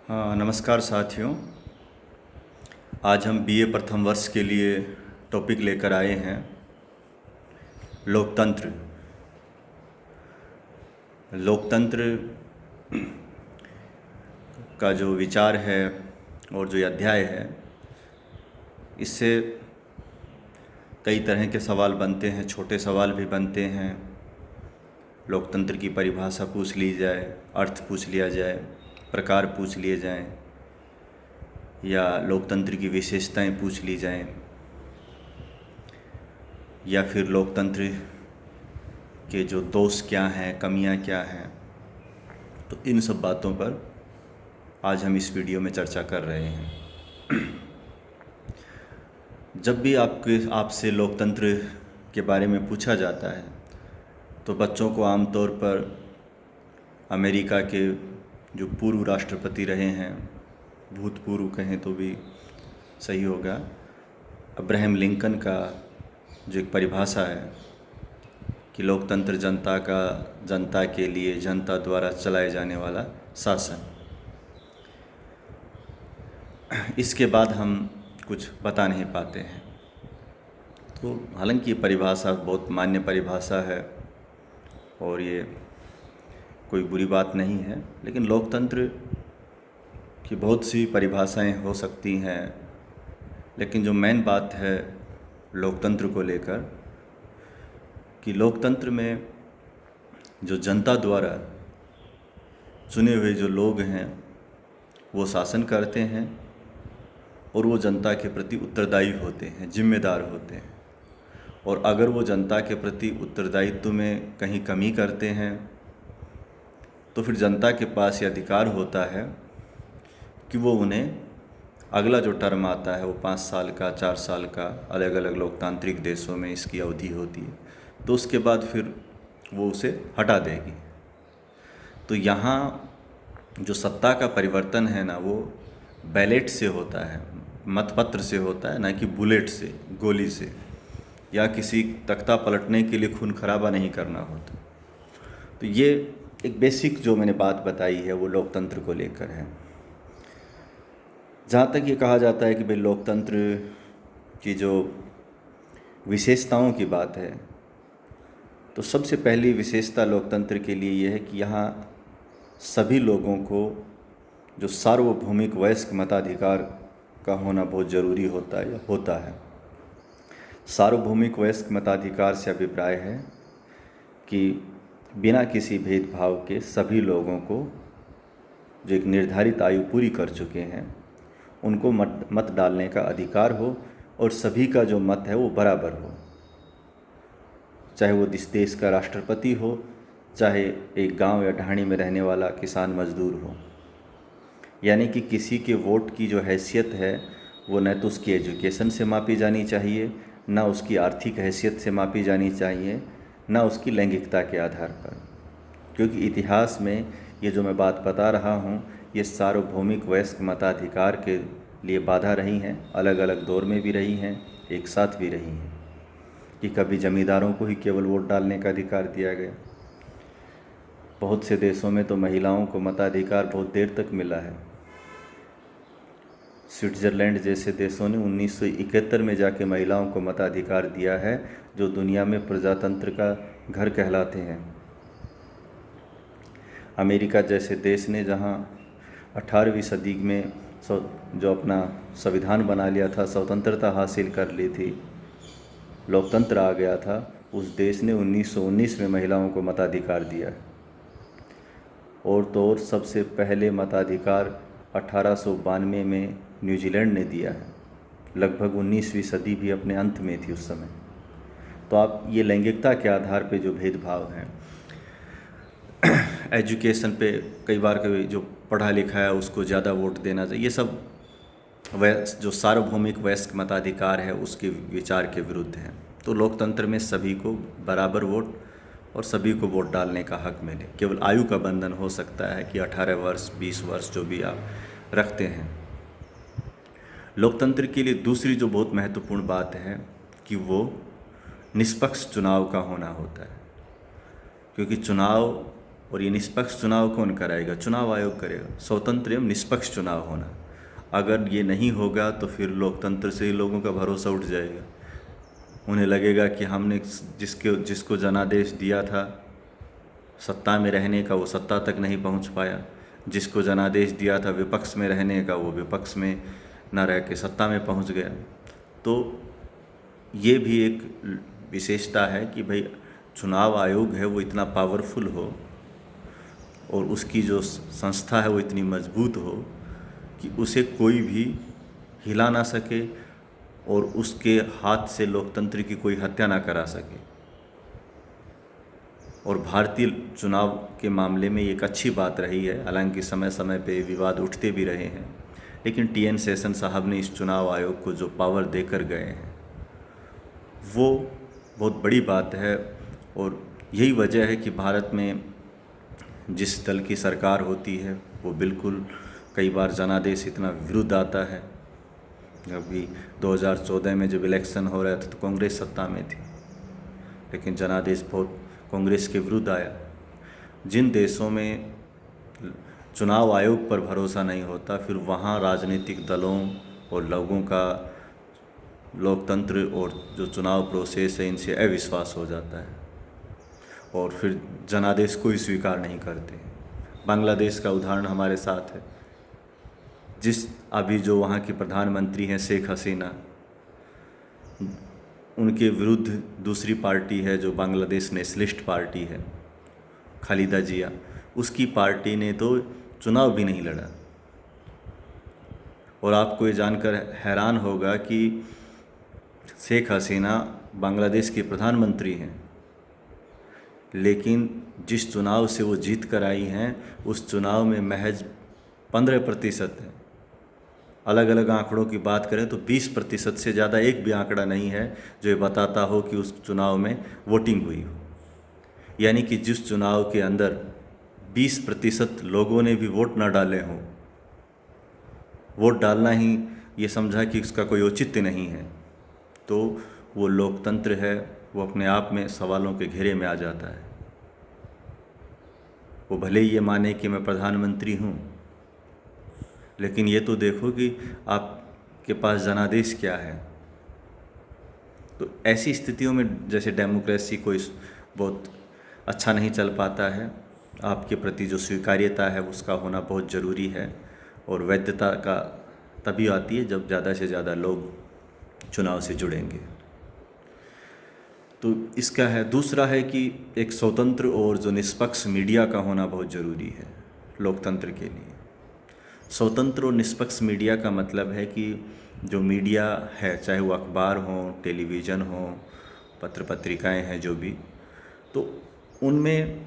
हाँ, नमस्कार साथियों। आज हम बीए प्रथम वर्ष के लिए टॉपिक लेकर आए हैं लोकतंत्र। लोकतंत्र का जो विचार है और जो अध्याय है, इससे कई तरह के सवाल बनते हैं, छोटे सवाल भी बनते हैं। लोकतंत्र की परिभाषा पूछ ली जाए, अर्थ पूछ लिया जाए, प्रकार पूछ लिए जाएं, या लोकतंत्र की विशेषताएं पूछ ली जाएं, या फिर लोकतंत्र के जो दोष क्या हैं, कमियां क्या हैं। तो इन सब बातों पर आज हम इस वीडियो में चर्चा कर रहे हैं। जब भी आपसे लोकतंत्र के बारे में पूछा जाता है तो बच्चों को आमतौर पर अमेरिका के जो पूर्व राष्ट्रपति रहे हैं, भूतपूर्व कहें तो भी सही होगा, अब्राहम लिंकन का जो एक परिभाषा है कि लोकतंत्र जनता का, जनता के लिए, जनता द्वारा चलाए जाने वाला शासन। इसके बाद हम कुछ बता नहीं पाते हैं। तो हालांकि ये परिभाषा बहुत मान्य परिभाषा है और ये कोई बुरी बात नहीं है, लेकिन लोकतंत्र की बहुत सी परिभाषाएं हो सकती हैं। लेकिन जो मेन बात है लोकतंत्र को लेकर, कि लोकतंत्र में जो जनता द्वारा चुने हुए जो लोग हैं वो शासन करते हैं और वो जनता के प्रति उत्तरदायी होते हैं, जिम्मेदार होते हैं। और अगर वो जनता के प्रति उत्तरदायित्व में कहीं कमी करते हैं तो फिर जनता के पास ये अधिकार होता है कि वो उन्हें अगला जो टर्म आता है वो 5 साल का, 4 साल का, अलग अलग लोकतांत्रिक देशों में इसकी अवधि होती है, तो उसके बाद फिर वो उसे हटा देगी। तो यहाँ जो सत्ता का परिवर्तन है ना, वो बैलेट से होता है, मतपत्र से होता है, ना कि बुलेट से, गोली से, या किसी तख्ता पलटने के लिए खून खराबा नहीं करना होता। तो ये एक बेसिक जो मैंने बात बताई है वो लोकतंत्र को लेकर है। जहाँ तक ये कहा जाता है कि भाई लोकतंत्र की जो विशेषताओं की बात है, तो सबसे पहली विशेषता लोकतंत्र के लिए ये है कि यहाँ सभी लोगों को जो सार्वभौमिक वयस्क मताधिकार का होना बहुत ज़रूरी होता है। सार्वभौमिक वयस्क मताधिकार से अभिप्राय है कि बिना किसी भेदभाव के सभी लोगों को जो एक निर्धारित आयु पूरी कर चुके हैं उनको मत डालने का अधिकार हो, और सभी का जो मत है वो बराबर हो, चाहे वो इस देश का राष्ट्रपति हो, चाहे एक गांव या ढाणी में रहने वाला किसान मजदूर हो। यानी कि किसी के वोट की जो हैसियत है वो न तो उसकी एजुकेशन से मापी जानी चाहिए, ना उसकी आर्थिक हैसियत से मापी जानी चाहिए, ना उसकी लैंगिकता के आधार पर। क्योंकि इतिहास में ये जो मैं बात बता रहा हूँ ये सार्वभौमिक वयस्क मताधिकार के लिए बाधा रही हैं, अलग अलग दौर में भी रही हैं, एक साथ भी रही हैं। कि कभी जमींदारों को ही केवल वोट डालने का अधिकार दिया गया। बहुत से देशों में तो महिलाओं को मताधिकार बहुत देर तक मिला है। स्विट्ज़रलैंड जैसे देशों ने 1971 में जाके महिलाओं को मताधिकार दिया है, जो दुनिया में प्रजातंत्र का घर कहलाते हैं। अमेरिका जैसे देश ने जहां 18वीं सदी में जो अपना संविधान बना लिया था, स्वतंत्रता हासिल कर ली थी, लोकतंत्र आ गया था, उस देश ने 1919 में महिलाओं को मताधिकार दिया है। और तो और सबसे पहले मताधिकार 1892 में न्यूजीलैंड ने दिया है। लगभग 19वीं सदी भी अपने अंत में थी उस समय। तो आप ये लैंगिकता के आधार पे जो भेदभाव हैं, एजुकेशन पे कई बार जो पढ़ा लिखा है उसको ज़्यादा वोट देना चाहिए, ये सब जो सार्वभौमिक वयस्क मताधिकार है उसके विचार के विरुद्ध है। तो लोकतंत्र में सभी को बराबर वोट और सभी को वोट डालने का हक मिले। केवल आयु का बंधन हो सकता है कि 18 वर्ष, 20 वर्ष जो भी आप रखते हैं। लोकतंत्र के लिए दूसरी जो बहुत महत्वपूर्ण बात है कि वो निष्पक्ष चुनाव का होना होता है। क्योंकि चुनाव और ये निष्पक्ष चुनाव कौन कराएगा? चुनाव आयोग करेगा। स्वतंत्र एवं निष्पक्ष चुनाव होना, अगर ये नहीं होगा तो फिर लोकतंत्र से ही लोगों का भरोसा उठ जाएगा। उन्हें लगेगा कि हमने जिसको जनादेश दिया था सत्ता में रहने का, वो सत्ता तक नहीं पहुंच पाया। जिसको जनादेश दिया था विपक्ष में रहने का, वो विपक्ष में न रह के सत्ता में पहुंच गया। तो ये भी एक विशेषता है कि भाई चुनाव आयोग है वो इतना पावरफुल हो और उसकी जो संस्था है वो इतनी मजबूत हो कि उसे कोई भी हिला ना सके और उसके हाथ से लोकतंत्र की कोई हत्या ना करा सके। और भारतीय चुनाव के मामले में एक अच्छी बात रही है, हालांकि समय समय पे विवाद उठते भी रहे हैं, लेकिन टी.एन. शेषन साहब ने इस चुनाव आयोग को जो पावर देकर गए हैं वो बहुत बड़ी बात है। और यही वजह है कि भारत में जिस दल की सरकार होती है वो बिल्कुल कई बार जनादेश इतना विरुद्ध आता है। अभी 2014 में जब इलेक्शन हो रहा था तो कांग्रेस सत्ता में थी, लेकिन जनादेश बहुत कांग्रेस के विरुद्ध आया। जिन देशों में चुनाव आयोग पर भरोसा नहीं होता, फिर वहाँ राजनीतिक दलों और लोगों का लोकतंत्र और जो चुनाव प्रोसेस है इनसे अविश्वास हो जाता है और फिर जनादेश कोई स्वीकार नहीं करते। बांग्लादेश का उदाहरण हमारे साथ है। अभी जो वहाँ की प्रधानमंत्री हैं शेख हसीना, उनके विरुद्ध दूसरी पार्टी है जो बांग्लादेश नेशनलिस्ट पार्टी है, खालिदा जिया, उसकी पार्टी ने तो चुनाव भी नहीं लड़ा। और आपको ये जानकर हैरान होगा कि शेख हसीना बांग्लादेश के प्रधानमंत्री हैं, लेकिन जिस चुनाव से वो जीत कर आई हैं उस चुनाव में महज 15% है। अलग अलग आंकड़ों की बात करें तो 20% से ज़्यादा एक भी आंकड़ा नहीं है जो ये बताता हो कि उस चुनाव में वोटिंग हुई हो। यानी कि जिस चुनाव के अंदर 20% लोगों ने भी वोट ना डाले हों, वोट डालना ही ये समझा कि उसका कोई औचित्य नहीं है, तो वो लोकतंत्र है वो अपने आप में सवालों के घेरे में आ जाता है। वो भले ही ये माने कि मैं प्रधानमंत्री हूँ, लेकिन ये तो देखो कि आपके पास जनादेश क्या है। तो ऐसी स्थितियों में जैसे डेमोक्रेसी को बहुत अच्छा नहीं चल पाता है। आपके प्रति जो स्वीकार्यता है उसका होना बहुत ज़रूरी है और वैधता का तभी आती है जब ज़्यादा से ज़्यादा लोग चुनाव से जुड़ेंगे। तो इसका है। दूसरा है कि एक स्वतंत्र और जो निष्पक्ष मीडिया का होना बहुत ज़रूरी है लोकतंत्र के लिए। स्वतंत्र और निष्पक्ष मीडिया का मतलब है कि जो मीडिया है, चाहे वो अखबार हो, टेलीविज़न हो, पत्र पत्रिकाएं हैं जो भी, तो उनमें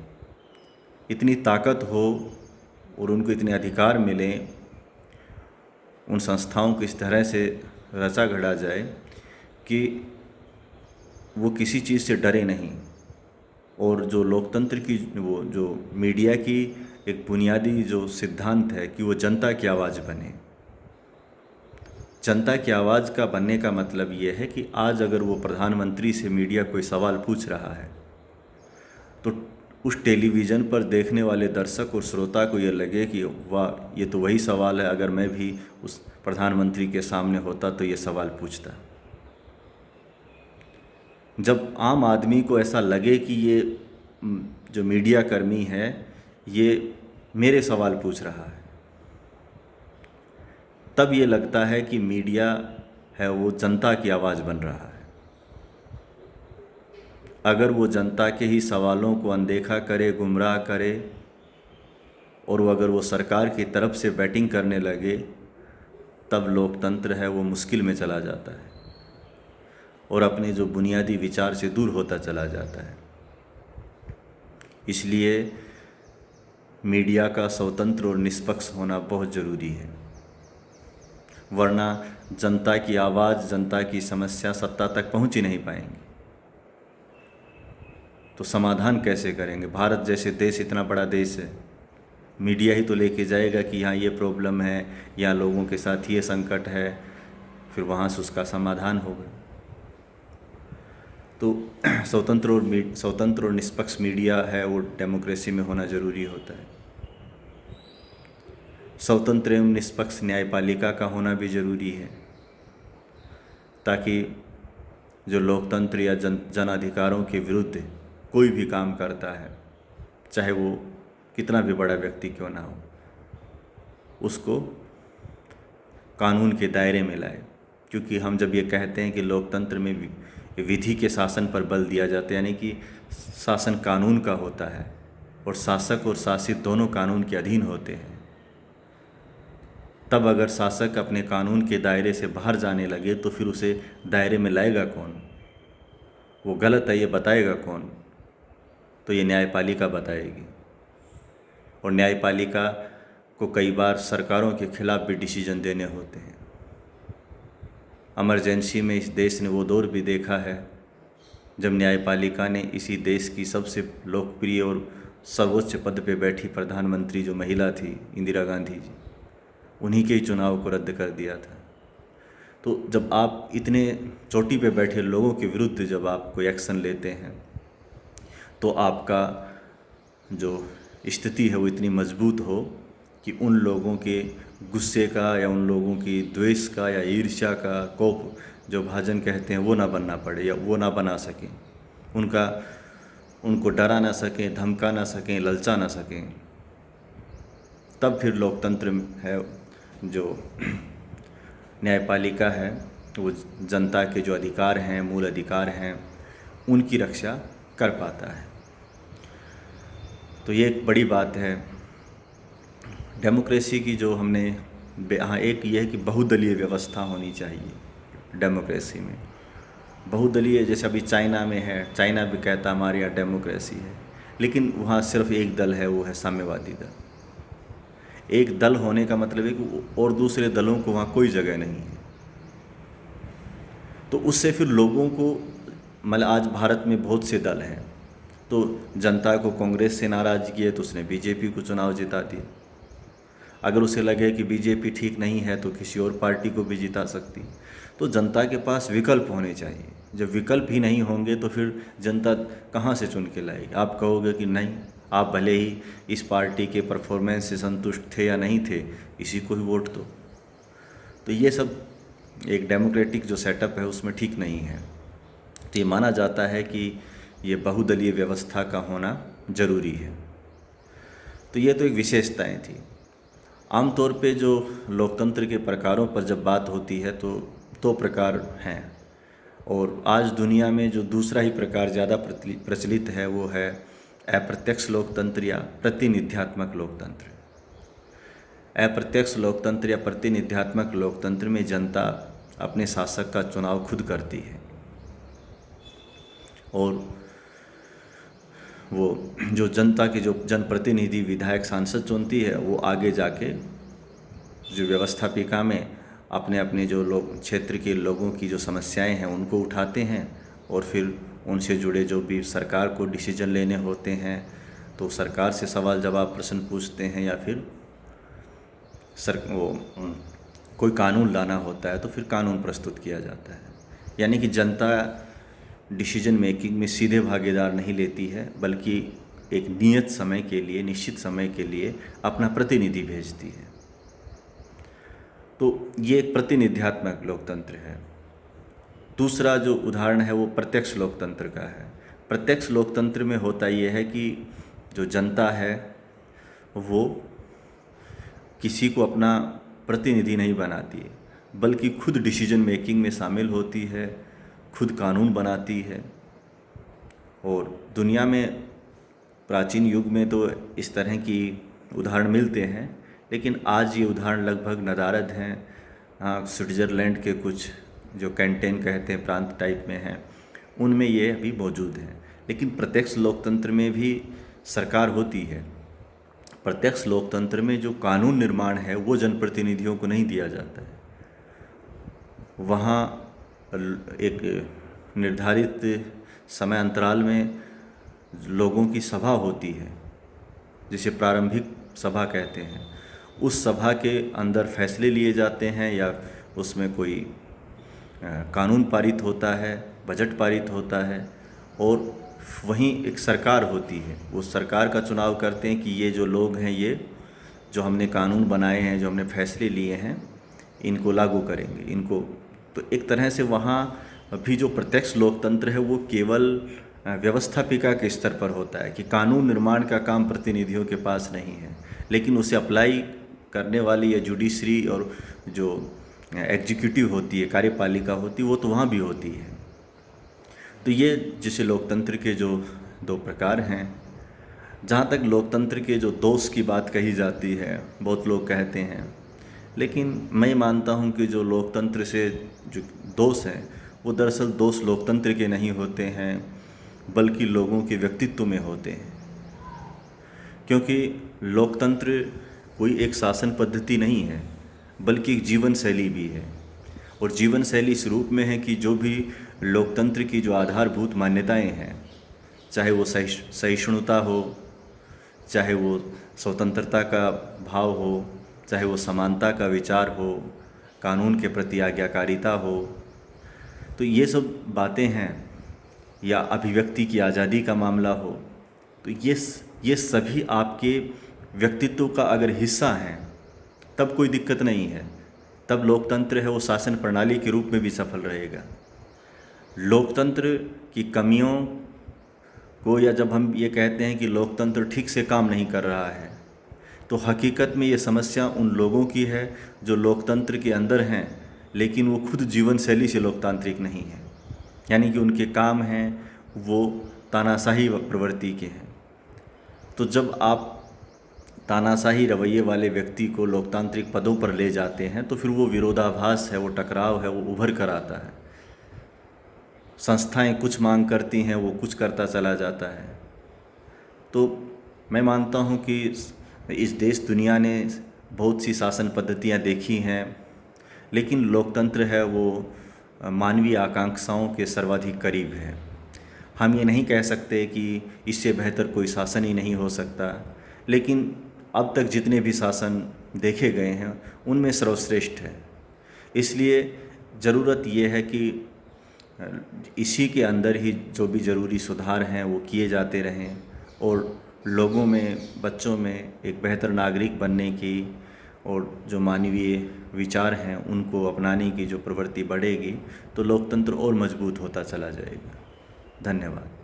इतनी ताकत हो और उनको इतने अधिकार मिलें, उन संस्थाओं को इस तरह से रचा गढ़ा जाए कि वो किसी चीज़ से डरे नहीं। और जो लोकतंत्र की वो जो मीडिया की एक बुनियादी जो सिद्धांत है कि वो जनता की आवाज़ बने। जनता की आवाज़ का बनने का मतलब ये है कि आज अगर वो प्रधानमंत्री से मीडिया कोई सवाल पूछ रहा है तो उस टेलीविज़न पर देखने वाले दर्शक और श्रोता को ये लगे कि वाह, ये तो वही सवाल है, अगर मैं भी उस प्रधानमंत्री के सामने होता तो ये सवाल पूछता। जब आम आदमी को ऐसा लगे कि ये जो मीडिया कर्मी है ये मेरे सवाल पूछ रहा है, तब ये लगता है कि मीडिया है वो जनता की आवाज़ बन रहा है। अगर वो जनता के ही सवालों को अनदेखा करे, गुमराह करे और अगर वो सरकार की तरफ से बैटिंग करने लगे, तब लोकतंत्र है वो मुश्किल में चला जाता है और अपने जो बुनियादी विचार से दूर होता चला जाता है। इसलिए मीडिया का स्वतंत्र और निष्पक्ष होना बहुत ज़रूरी है, वरना जनता की आवाज़, जनता की समस्या सत्ता तक पहुंच ही नहीं पाएंगी। तो समाधान कैसे करेंगे? भारत जैसे देश, इतना बड़ा देश है, मीडिया ही तो लेके जाएगा कि यहाँ ये प्रॉब्लम है, यहाँ लोगों के साथ ये संकट है, फिर वहाँ से उसका समाधान होगा। तो स्वतंत्र और निष्पक्ष मीडिया है वो डेमोक्रेसी में होना ज़रूरी होता है। स्वतंत्र एवं निष्पक्ष न्यायपालिका का होना भी ज़रूरी है, ताकि जो लोकतंत्र या जन अधिकारों के विरुद्ध कोई भी काम करता है, चाहे वो कितना भी बड़ा व्यक्ति क्यों ना हो, उसको कानून के दायरे में लाए। क्योंकि हम जब ये कहते हैं कि लोकतंत्र में विधि के शासन पर बल दिया जाता है, यानी कि शासन कानून का होता है और शासक और शासित दोनों कानून के अधीन होते हैं, तब अगर शासक अपने कानून के दायरे से बाहर जाने लगे तो फिर उसे दायरे में लाएगा कौन? वो गलत है ये बताएगा कौन? तो ये न्यायपालिका बताएगी। और न्यायपालिका को कई बार सरकारों के खिलाफ भी डिसीजन देने होते हैं। इमरजेंसी में इस देश ने वो दौर भी देखा है जब न्यायपालिका ने इसी देश की सबसे लोकप्रिय और सर्वोच्च पद पे बैठी प्रधानमंत्री जो महिला थी, इंदिरा गांधी जी, उन्हीं के ही चुनाव को रद्द कर दिया था। तो जब आप इतने चोटी पे बैठे लोगों के विरुद्ध जब आप कोई एक्शन लेते हैं, तो आपका जो स्थिति है वो इतनी मजबूत हो कि उन लोगों के गुस्से का या उन लोगों की द्वेष का या ईर्ष्या का, कोप जो भाजन कहते हैं, वो ना बनना पड़े या वो ना बना सकें, उनको डरा ना सकें, धमका ना सकें, ललचा ना सकें। तब फिर लोकतंत्र है, जो न्यायपालिका है, वो जनता के जो अधिकार हैं, मूल अधिकार हैं, उनकी रक्षा कर पाता है। तो ये एक बड़ी बात है डेमोक्रेसी की, जो हमने हाँ, एक ये है कि बहुदलीय व्यवस्था होनी चाहिए डेमोक्रेसी में। बहुदलीय जैसे अभी चाइना में है, चाइना भी कहता हमारे यहाँ डेमोक्रेसी है, लेकिन वहाँ सिर्फ एक दल है, वो है साम्यवादी दल। एक दल होने का मतलब है कि और दूसरे दलों को वहाँ कोई जगह नहीं है। तो उससे फिर लोगों को, मतलब आज भारत में बहुत से दल हैं, तो जनता को कांग्रेस से नाराज़गी है तो उसने बीजेपी को चुनाव जिता दिया। अगर उसे लगे कि बीजेपी ठीक नहीं है तो किसी और पार्टी को भी जिता सकती। तो जनता के पास विकल्प होने चाहिए। जब विकल्प ही नहीं होंगे तो फिर जनता कहाँ से चुन के लाएगी? आप कहोगे कि नहीं, आप भले ही इस पार्टी के परफॉर्मेंस से संतुष्ट थे या नहीं थे, इसी को ही वोट दो। तो ये सब एक डेमोक्रेटिक जो सेटअप है उसमें ठीक नहीं है। तो ये माना जाता है कि ये बहुदलीय व्यवस्था का होना ज़रूरी है। तो ये तो एक विशेषताएं थी। आमतौर पे जो लोकतंत्र के प्रकारों पर जब बात होती है तो दो प्रकार हैं, और आज दुनिया में जो दूसरा ही प्रकार ज़्यादा प्रचलित है वो है अप्रत्यक्ष लोकतंत्र या प्रतिनिध्यात्मक लोकतंत्र। अप्रत्यक्ष लोकतंत्र या प्रतिनिध्यात्मक लोकतंत्र में जनता अपने शासक का चुनाव खुद करती है, और वो जो जनता के जो जनप्रतिनिधि, विधायक, सांसद चुनती है, वो आगे जाके जो व्यवस्थापिका में अपने अपने जो लोग, क्षेत्र के लोगों की जो समस्याएं हैं उनको उठाते हैं, और फिर उनसे जुड़े जो भी सरकार को डिसीजन लेने होते हैं तो सरकार से सवाल जवाब प्रश्न पूछते हैं, या फिर कोई कानून लाना होता है तो फिर कानून प्रस्तुत किया जाता है। यानी कि जनता डिसीजन मेकिंग में सीधे भागीदार नहीं लेती है, बल्कि एक नियत समय के लिए, निश्चित समय के लिए अपना प्रतिनिधि भेजती है। तो ये एक प्रतिनिध्यात्मक लोकतंत्र है। दूसरा जो उदाहरण है वो प्रत्यक्ष लोकतंत्र का है। प्रत्यक्ष लोकतंत्र में होता ये है कि जो जनता है वो किसी को अपना प्रतिनिधि नहीं बनाती है, बल्कि खुद डिसीजन मेकिंग में शामिल होती है, खुद कानून बनाती है। और दुनिया में प्राचीन युग में तो इस तरह की उदाहरण मिलते हैं, लेकिन आज ये उदाहरण लगभग नदारद हैं। हाँ, स्विट्ज़रलैंड के कुछ जो कैंटेन कहते हैं प्रांत टाइप में हैं, उनमें ये अभी मौजूद हैं। लेकिन प्रत्यक्ष लोकतंत्र में भी सरकार होती है। प्रत्यक्ष लोकतंत्र में जो कानून निर्माण है वो जनप्रतिनिधियों को नहीं दिया जाता है। वहाँ एक निर्धारित समय अंतराल में लोगों की सभा होती है, जिसे प्रारंभिक सभा कहते हैं। उस सभा के अंदर फैसले लिए जाते हैं, या उसमें कोई कानून पारित होता है, बजट पारित होता है और वहीं एक सरकार होती है। वो सरकार का चुनाव करते हैं कि ये जो लोग हैं, ये जो हमने कानून बनाए हैं, जो हमने फैसले लिए हैं, इनको लागू करेंगे इनको। तो एक तरह से वहाँ भी जो प्रत्यक्ष लोकतंत्र है वो केवल व्यवस्थापिका के स्तर पर होता है कि कानून निर्माण का काम प्रतिनिधियों के पास नहीं है, लेकिन उसे अप्लाई करने वाली या जुडिशरी और जो एग्जीक्यूटिव होती है, कार्यपालिका होती है, वो तो वहाँ भी होती है। तो ये जैसे लोकतंत्र के जो दो प्रकार हैं, जहाँ तक लोकतंत्र के जो दोष की बात कही जाती है, बहुत लोग कहते हैं, लेकिन मैं मानता हूँ कि जो लोकतंत्र से जो दोष हैं वो दरअसल दोष लोकतंत्र के नहीं होते हैं, बल्कि लोगों के व्यक्तित्व में होते हैं। क्योंकि लोकतंत्र कोई एक शासन पद्धति नहीं है, बल्कि एक जीवन शैली भी है। और जीवन शैली इस रूप में है कि जो भी लोकतंत्र की जो आधारभूत मान्यताएं हैं, चाहे वो सहिष्णुता हो, चाहे वो स्वतंत्रता का भाव हो, चाहे वो समानता का विचार हो, कानून के प्रति आज्ञाकारिता हो, तो ये सब बातें हैं, या अभिव्यक्ति की आज़ादी का मामला हो, तो ये सभी आपके व्यक्तित्व का अगर हिस्सा हैं तब कोई दिक्कत नहीं है, तब लोकतंत्र है वो शासन प्रणाली के रूप में भी सफल रहेगा। लोकतंत्र की कमियों को, या जब हम ये कहते हैं कि लोकतंत्र ठीक से काम नहीं कर रहा है, तो हकीकत में ये समस्या उन लोगों की है जो लोकतंत्र के अंदर हैं, लेकिन वो खुद जीवन शैली से लोकतांत्रिक नहीं है। यानी कि उनके काम हैं वो तानाशाही प्रवृत्ति के हैं। तो जब आप तानाशाही रवैये वाले व्यक्ति को लोकतांत्रिक पदों पर ले जाते हैं, तो फिर वो विरोधाभास है, वो टकराव है, वो उभर कर आता है। संस्थाएं कुछ मांग करती हैं, वो कुछ करता चला जाता है। तो मैं मानता हूँ कि इस देश दुनिया ने बहुत सी शासन पद्धतियाँ देखी हैं, लेकिन लोकतंत्र है वो मानवीय आकांक्षाओं के सर्वाधिक करीब है। हम ये नहीं कह सकते कि इससे बेहतर कोई शासन ही नहीं हो सकता, लेकिन अब तक जितने भी शासन देखे गए हैं उनमें सर्वश्रेष्ठ है। इसलिए ज़रूरत ये है कि इसी के अंदर ही जो भी ज़रूरी सुधार हैं वो किए जाते रहें, और लोगों में, बच्चों में एक बेहतर नागरिक बनने की और जो मानवीय विचार हैं उनको अपनाने की जो प्रवृत्ति बढ़ेगी, तो लोकतंत्र और मजबूत होता चला जाएगा। धन्यवाद।